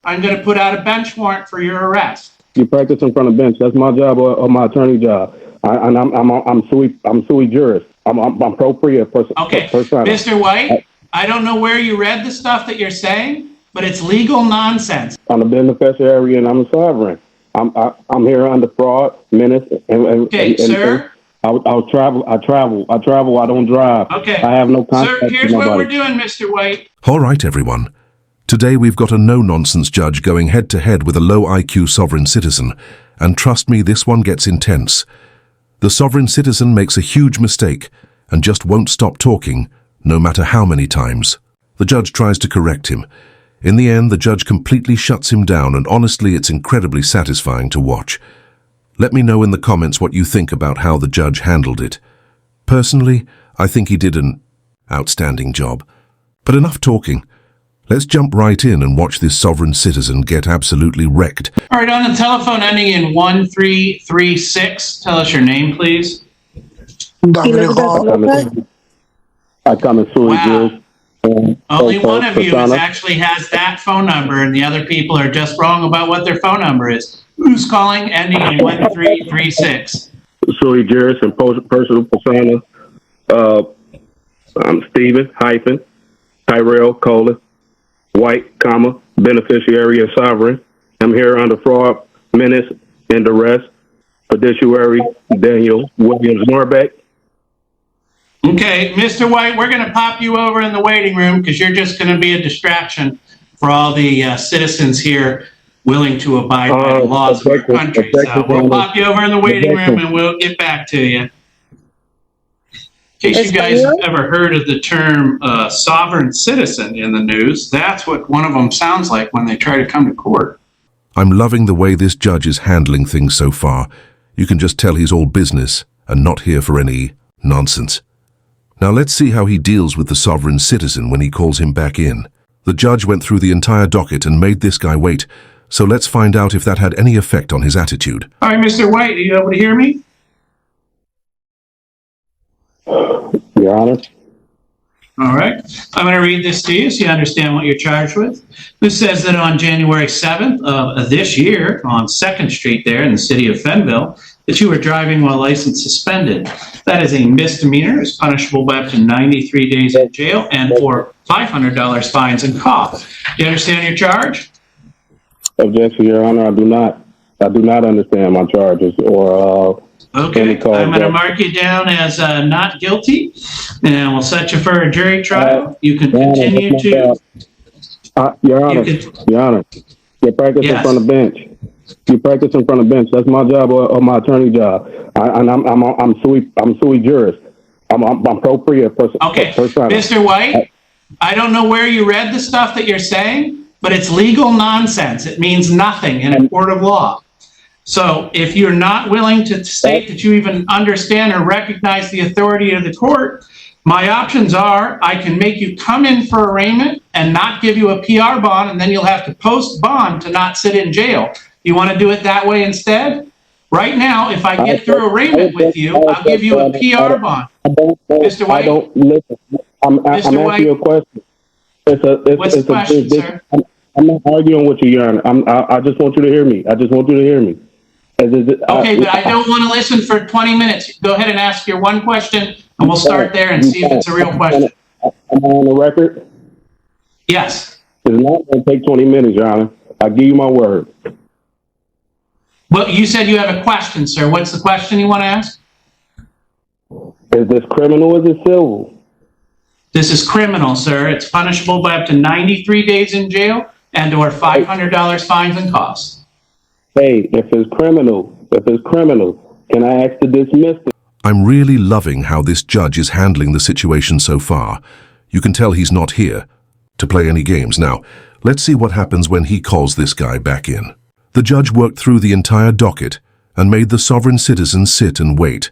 I'm going to put out a bench warrant for your arrest. You practice in front of bench. That's my job or my attorney job. I'm sui juris. I'm pro pria. Okay, Mr. White, I don't know where you read the stuff that you're saying, but it's legal nonsense. I'm a beneficiary and I'm a sovereign. I'm here under fraud, menace, and sir. I'll travel. I don't drive. Okay. I have no contact. Sir, here's what we're doing, Mr. White. All right, everyone. Today we've got a no-nonsense judge going head-to-head with a low IQ sovereign citizen, and trust me, this one gets intense. The sovereign citizen makes a huge mistake and just won't stop talking, no matter how many times. The judge tries to correct him. In the end, the judge completely shuts him down, and honestly, it's incredibly satisfying to watch. Let me know in the comments what you think about how the judge handled it. Personally, I think he did an outstanding job. But enough talking. Let's jump right in and watch this sovereign citizen get absolutely wrecked. All right, on the telephone ending in 1336, tell us your name, please. I come in sui juris. Only one of you actually has that phone number, and the other people are just wrong about what their phone number is. Who's calling ending in 1336? Sui juris and personal persona. I'm Stephen hyphen Tyrell colon White comma beneficiary and sovereign. I'm here under fraud, menace, and arrest. Fiduciary Daniel Williams Norbeck. Okay, Mr. White, we're going to pop you over in the waiting room because you're just going to be a distraction for all the citizens here willing to abide by the laws of our country. So we'll pop you over in the waiting room and we'll get back to you. In case you guys have ever heard of the term sovereign citizen in the news, that's what one of them sounds like when they try to come to court. I'm loving the way this judge is handling things so far. You can just tell he's all business and not here for any nonsense. Now let's see how he deals with the sovereign citizen when he calls him back in. The judge went through the entire docket and made this guy wait, so let's find out if that had any effect on his attitude. All right, Mr. White, are you able to hear me? Your Honor. All right. I'm going to read this to you so you understand what you're charged with. This says that on January 7th of this year, on 2nd Street there in the city of Fenville, that you were driving while license suspended. That is a misdemeanor. It's punishable by up to 93 days in jail and for $500 fines and costs. Do you understand your charge? Objection, Your Honor. I do not understand my charges or okay. I'm going to mark you down as not guilty, and we'll set you for a jury trial. You can continue to. Your Honor. Your Honor. You practice in front of bench. You practice in front of bench. That's my job or my attorney job. I'm sui juris. I'm pro pria. Okay, Mr. White, I don't know where you read the stuff that you're saying, but it's legal nonsense. It means nothing in a court of law. So if you're not willing to state that you even understand or recognize the authority of the court, my options are I can make you come in for arraignment and not give you a PR bond, and then you'll have to post bond to not sit in jail. You want to do it that way instead? Right now, if I get through arraignment with you, I'll give you a PR bond. Mr. White? I don't listen. I'm asking you a question. What's the question, sir? I'm not arguing with you, Your Honor. I just want you to hear me. Okay, but I don't want to listen for 20 minutes. Go ahead and ask your one question, and we'll start there and see if it's a real question. Am I on the record? Yes. It's not going to take 20 minutes, Your Honor. I give you my word. Well, you said you have a question, sir. What's the question you want to ask? Is this criminal or is it civil? This is criminal, sir. It's punishable by up to 93 days in jail and or $500 fines and costs. Hey, if it's criminal, can I ask to dismiss it? I'm really loving how this judge is handling the situation so far. You can tell he's not here to play any games. Now, let's see what happens when he calls this guy back in. The judge worked through the entire docket and made the sovereign citizen sit and wait.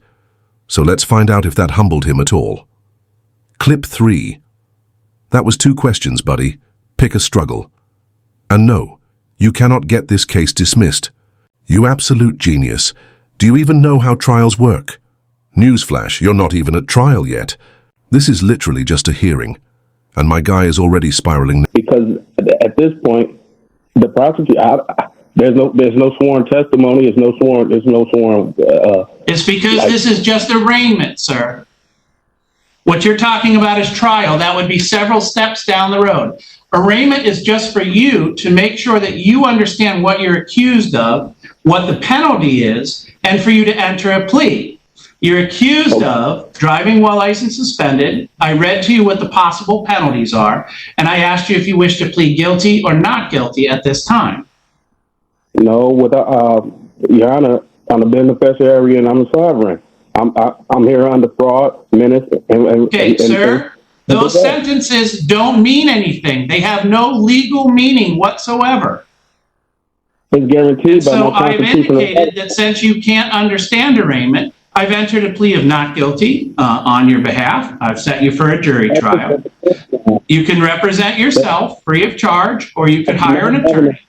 So let's find out if that humbled him at all. Clip 3. That was 2 questions, buddy. Pick a struggle. And no, you cannot get this case dismissed. You absolute genius. Do you even know how trials work? Newsflash, you're not even at trial yet. This is literally just a hearing. And my guy is already spiraling. Because at this point, The prosecutor, there's no sworn testimony. There's no sworn. It's because this is just arraignment, sir. What you're talking about is trial. That would be several steps down the road. Arraignment is just for you to make sure that you understand what you're accused of, what the penalty is, and for you to enter a plea. You're accused of driving while license suspended. I read to you what the possible penalties are, and I asked you if you wish to plead guilty or not guilty at this time. No, Your Honor, I'm a beneficiary and I'm a sovereign. I'm here under fraud, menace, Okay, sir. Those sentences don't mean anything. They have no legal meaning whatsoever. It's guaranteed by So my I've constitutional indicated that since you can't understand arraignment, I've entered a plea of not guilty on your behalf. I've set you for a jury trial. You can represent yourself free of charge, or you could hire an attorney.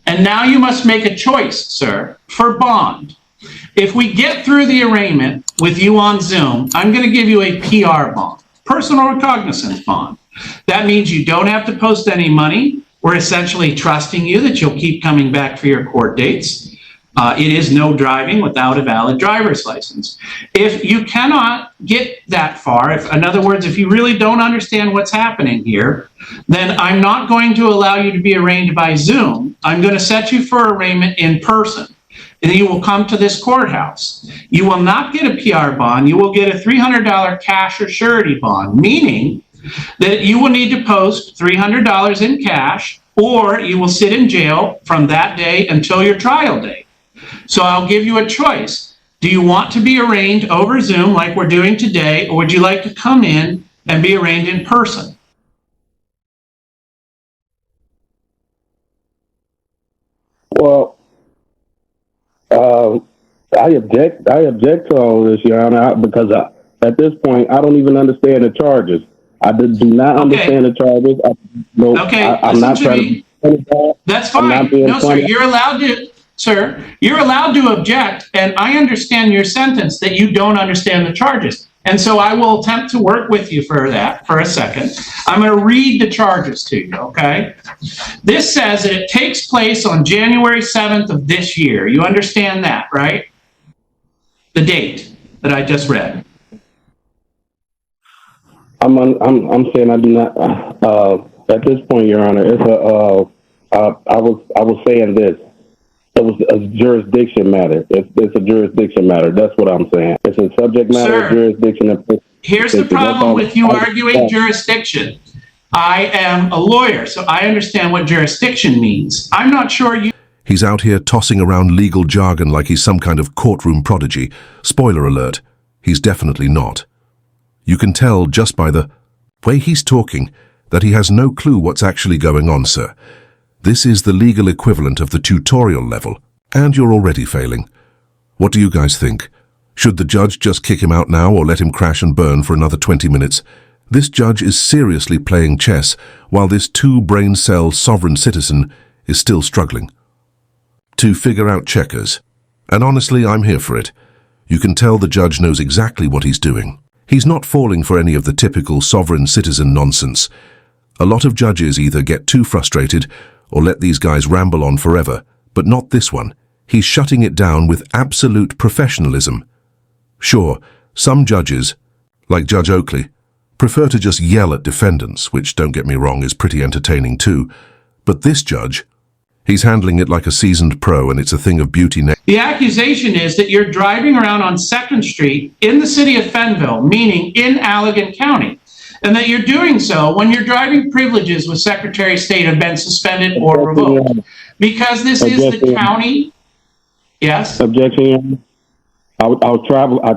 And now you must make a choice, sir, for bond. If we get through the arraignment with you on Zoom, I'm going to give you a PR bond, personal recognizance bond. That means you don't have to post any money. We're essentially trusting you that you'll keep coming back for your court dates. It is no driving without a valid driver's license. If you cannot get that far, in other words, if you really don't understand what's happening here, then I'm not going to allow you to be arraigned by Zoom. I'm going to set you for arraignment in person. And then you will come to this courthouse. You will not get a PR bond. You will get a $300 cash or surety bond, meaning that you will need to post $300 in cash, or you will sit in jail from that day until your trial date. So I'll give you a choice. Do you want to be arraigned over Zoom like we're doing today, or would you like to come in and be arraigned in person? Well, I object to all this, Your Honor, because at this point, I don't even understand the charges. I do not understand the charges. I'm not trying to. That's fine. No, sir, you're allowed to. Sir, you're allowed to object, and I understand your sentence that you don't understand the charges. And so I will attempt to work with you for that for a second. I'm going to read the charges to you, okay? This says that it takes place on January 7th of this year. You understand that, right? The date that I just read. I'm saying I do not. At this point, Your Honor, it's I was saying this. It was a jurisdiction matter. It's a jurisdiction matter. That's what I'm saying. It's a subject matter, jurisdiction. Here's the problem with you arguing jurisdiction. I am a lawyer, so I understand what jurisdiction means. I'm not sure you... He's out here tossing around legal jargon like he's some kind of courtroom prodigy. Spoiler alert, he's definitely not. You can tell just by the way he's talking that he has no clue what's actually going on, sir. This is the legal equivalent of the tutorial level, and you're already failing. What do you guys think? Should the judge just kick him out now or let him crash and burn for another 20 minutes? This judge is seriously playing chess, while this two-brain-cell sovereign citizen is still struggling to figure out checkers. And honestly, I'm here for it. You can tell the judge knows exactly what he's doing. He's not falling for any of the typical sovereign citizen nonsense. A lot of judges either get too frustrated or let these guys ramble on forever, but not this one. He's shutting it down with absolute professionalism. Sure, some judges, like Judge Oakley, prefer to just yell at defendants, which, don't get me wrong, is pretty entertaining too. But this judge, he's handling it like a seasoned pro, and it's a thing of beauty. The accusation is that you're driving around on 2nd Street in the city of Fenville, meaning in Allegan County, and that you're doing so when your driving privileges with Secretary of State have been suspended or revoked. Because this is the county. Yes? Objection. I travel. I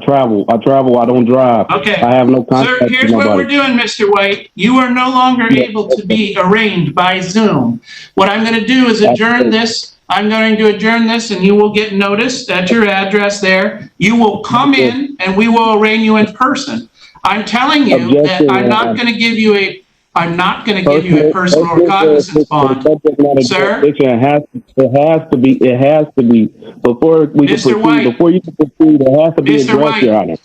don't drive. Okay. I have no contact. Sir, here's what we're doing, Mr. White. You are no longer able to be arraigned by Zoom. What I'm going to do is adjourn this. I'm going to adjourn this, and you will get notice at your address there. You will come in, and we will arraign you in person. I'm telling you that I'm not going to give you a personal recognizance bond, sir. It has to be before we can proceed. White, before you can proceed, it has to be Mr. addressed, Your Honor.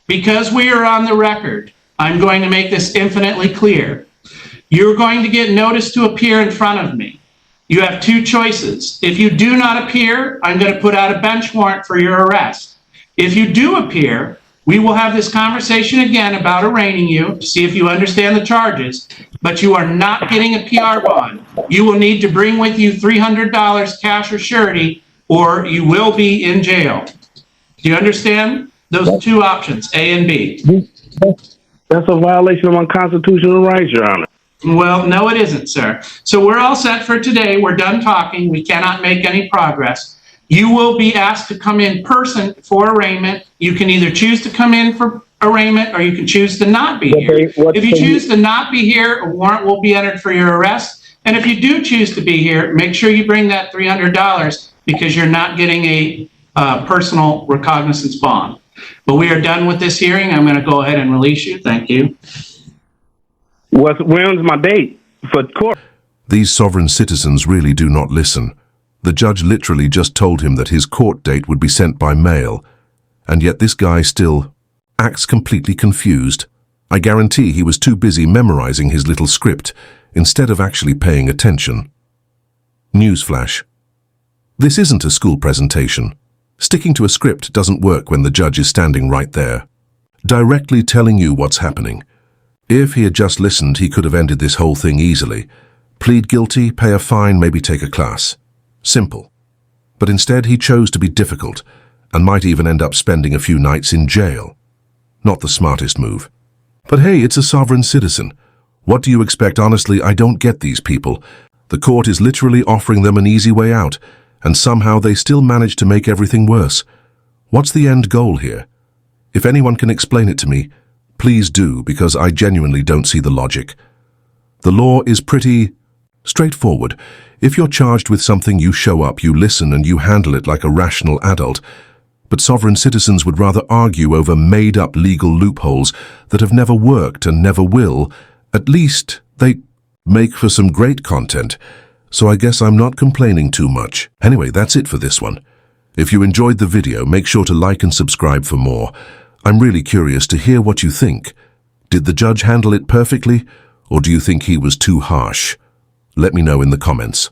Because we are on the record, I'm going to make this infinitely clear. You're going to get notice to appear in front of me. You have two choices. If you do not appear, I'm going to put out a bench warrant for your arrest. If you do appear, we will have this conversation again about arraigning you to see if you understand the charges, but you are not getting a PR bond. You will need to bring with you $300 cash or surety, or you will be in jail. Do you understand? Those two options, A and B. That's a violation of my constitutional rights, Your Honor. Well, no, it isn't, sir. So we're all set for today. We're done talking. We cannot make any progress. You will be asked to come in person for arraignment. You can either choose to come in for arraignment or you can choose to not be here. If you choose to not be here, a warrant will be entered for your arrest. And if you do choose to be here, make sure you bring that $300 because you're not getting a personal recognizance bond. But we are done with this hearing. I'm going to go ahead and release you. Thank you. When's my date for court? These sovereign citizens really do not listen. The judge literally just told him that his court date would be sent by mail, and yet this guy still acts completely confused. I guarantee he was too busy memorizing his little script instead of actually paying attention. Newsflash. This isn't a school presentation. Sticking to a script doesn't work when the judge is standing right there, directly telling you what's happening. If he had just listened, he could have ended this whole thing easily. Plead guilty, pay a fine, maybe take a class. Simple. But instead he chose to be difficult and might even end up spending a few nights in jail. Not the smartest move. But hey, it's a sovereign citizen. What do you expect? Honestly, I don't get these people. The court is literally offering them an easy way out, and somehow they still manage to make everything worse. What's the end goal here? If anyone can explain it to me, please do, because I genuinely don't see the logic. The law is pretty straightforward. If you're charged with something, you show up, you listen, and you handle it like a rational adult. But sovereign citizens would rather argue over made-up legal loopholes that have never worked and never will. At least they make for some great content, so I guess I'm not complaining too much. Anyway, that's it for this one. If you enjoyed the video, make sure to like and subscribe for more. I'm really curious to hear what you think. Did the judge handle it perfectly, or do you think he was too harsh? Let me know in the comments.